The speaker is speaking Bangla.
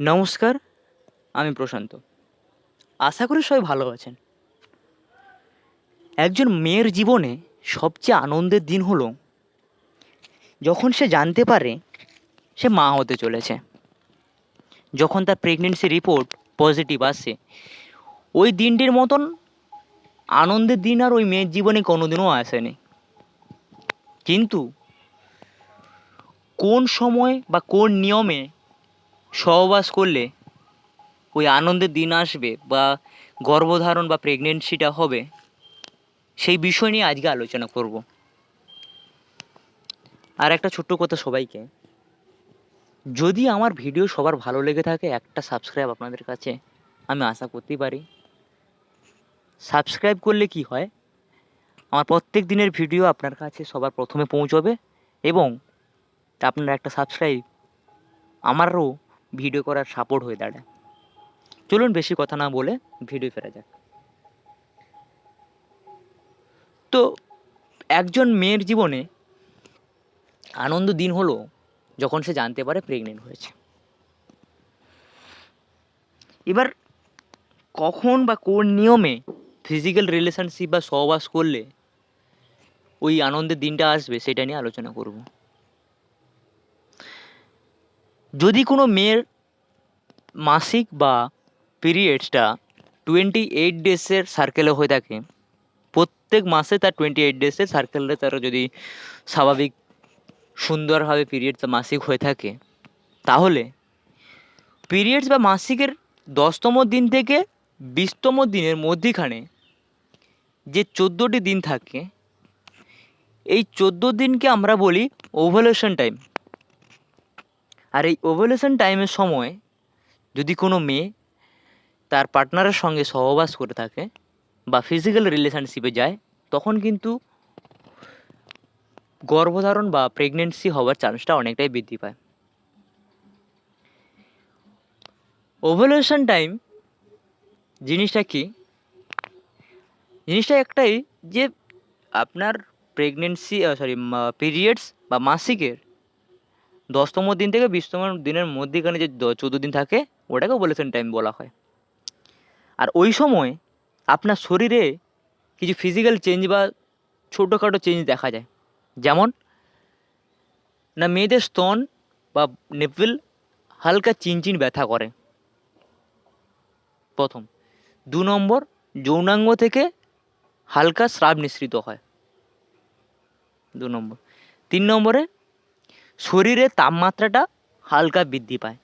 নমস্কার, আমি প্রশান্ত। আশা করি সবাই ভালো আছেন। একজন মেয়ের জীবনে সবচেয়ে আনন্দের দিন হলো যখন সে জানতে পারে সে মা হতে চলেছে। যখন তার প্রেগনেন্সি রিপোর্ট পজিটিভ আসে, ওই দিনটির মতন আনন্দের দিন আর ওই মেয়ের জীবনে কোনোদিনও আসেনি। কিন্তু কোন সময় বা কোন নিয়মে সহবাস করলে ওই আনন্দের দিন আসবে বা গর্ভধারণ বা প্রেগনেন্সিটা হবে, সেই বিষয় নিয়ে আজকে আলোচনা করব। আর একটা ছোট্ট কথা সবাইকে, যদি আমার ভিডিও সবার ভালো লেগে থাকে একটা সাবস্ক্রাইব আপনাদের কাছে আমি আশা করতেই পারি। সাবস্ক্রাইব করলে কি হয়, আমার প্রত্যেক দিনের ভিডিও আপনার কাছে সবার প্রথমে পৌঁছবে এবং আপনার একটা সাবস্ক্রাইব আমারও ভিডিও করার সাপোর্ট হয়ে দাঁড়ায়। চলুন বেশি কথা না বলে ভিডিও ফেরা যাক। তো একজন মেয়ের জীবনে আনন্দ দিন হলো যখন সে জানতে পারে প্রেগনেন্ট হয়েছে। এবার কখন বা কোন নিয়মে ফিজিক্যাল রিলেশনশিপ বা সহবাস করলে ওই আনন্দের দিনটা আসবে সেটা নিয়ে আলোচনা করব। যদি কোনো মেয়ের মাসিক বা পিরিয়ডসটা 28 ডেজের সার্কেলে হয়ে থাকে, প্রত্যেক মাসে তার 28 ডেজের সার্কেলে তার যদি স্বাভাবিক সুন্দরভাবে পিরিয়ডস বা মাসিক হয়ে থাকে, তাহলে পিরিয়ডস বা মাসিকের 10তম দিন থেকে 20তম দিনের মধ্যিখানে যে 14টি দিন থাকে, এই 14 দিনকে আমরা বলি ওভুলেশন টাইম। আর এই ওভুলেশন টাইমের সময় যদি কোনো মেয়ে তার পার্টনারের সঙ্গে সহবাস করে থাকে বা ফিজিক্যাল রিলেশনশিপে যায়, তখন কিন্তু গর্ভধারণ বা প্রেগনেন্সি হওয়ার চান্সটা অনেকটাই বৃদ্ধি পায়। ওভুলেশন টাইম জিনিসটা কি? জিনিসটা একটাই, যে আপনার প্রেগনেন্সি পিরিয়ডস বা মাসিকের 10তম দিন থেকে 20তম দিনের মধ্যেখানে যে 14 দিন থাকে, ওটাকে ওভুলেশন টাইম বলা হয়। আর ওই সময় আপনার শরীরে কিছু ফিজিক্যাল চেঞ্জ বা ছোটোখাটো চেঞ্জ দেখা যায়। যেমন না, মেয়েদের স্তন বা নিপল হালকা চিনচিন ব্যথা করে, প্রথম। 2 নম্বর, যৌনাঙ্গ থেকে হালকা স্রাব নিঃসৃত হয়, 2 নম্বর। 3 নম্বরে শরীরের তাপমাত্রাটা হালকা বৃদ্ধি পায়।